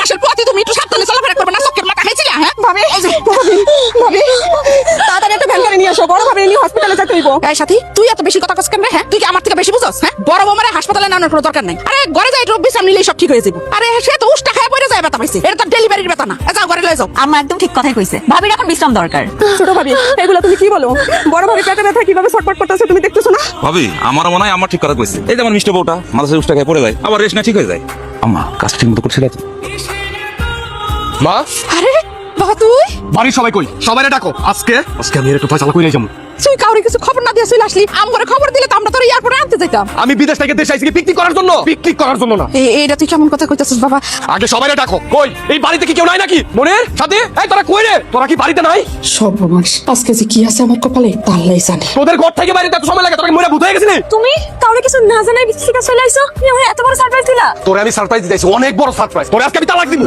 মাসের পথে তুমি একটু সাবধানে চলাফেরা করবে না, চোখের মাথা খাইছিলা? হ্যাঁ ভাবি তাড়াতাড়ি একটা ভ্যান গাড়ি নিয়ে আসো, বড় ভাবি নিয়ে হসপিটালে যেতে হইব। এই সাথী, তুই এত বেশি কথা কস কেন রে? হ্যাঁ, তুই কি আমার থেকে বেশি বুঝছস? হ্যাঁ, বড় বৌমারে হাসপাতালে নেওয়ার কোনো দরকার নাই। আরে ঘরে যাই একটু বিশ্রাম নিলেই সব ঠিক হয়ে যাবে। আরে সে তো উষ্টা খায় পড়ে যায়, ব্যথা পাইছে। এটা তো ডেলিভারির ব্যথা না। যাও ঘরে লয়ে যাও। আম্মা একদম ঠিক কথাই কইছে, ভাবির এখন বিশ্রাম দরকার। ছোট ভাবি এগুলো তুমি কি বলো? বড় ভাবি পেটে ব্যথা কিভাবে ছটফট করতেছে তুমি দেখতেছো না? ভাবি আমার মনে হয় আমার ঠিক কথা কইছে। এই যে আমার মিষ্টি বউটা মাঝে উষ্টা খেয়ে পড়ে যায়, আবার রেস্ট না ঠিক হয়ে যায়। আম্মা কাজ ঠিক মতো করছিল তো? মা, আরে বাবা, তুই বাড়ির সবাই কই? সবাইরে ডাকো। আজকে আমি এর একটু ফয়সালা কইরাই যাবো। তুই কাউরে কিছু খবর না দিয়ে চলে আসলি। আমগরে খবর দিলে তো আমরা তোর এয়ারপোর্টে আনতে যাইতাম। আমি বিদেশ থেকে দেশে আইছি পিকনিক করার জন্য, পিকনিক করার জন্য না। এইটা তুই কেমন কথা কইতাছিস বাবা? আগে সবাইরে ডাকো। কই এই বাড়িতে কি কেউ নাই নাকি? মনের সাথে এই তোরা কই রে? তোরা কি বাড়িতে নাই? সর্বনাশ, আজকে যে কি আছে আমার কপালে তা আল্লাহই জানে। তোদের ঘর থেকে বাড়িতে এত সময় লাগে, তোরা কি মরে ভূত হয়ে গেছিস? তুমি কাউরে কিছু না জানাই বিদেশ থেকে চলে আইছো? তুমি আমার এত বড় সারপ্রাইজ দিলা। তোরে আমি সারপ্রাইজ দিতেছি, অনেক বড় সারপ্রাইজ। তোরে আজকে আমি তালাক দিব।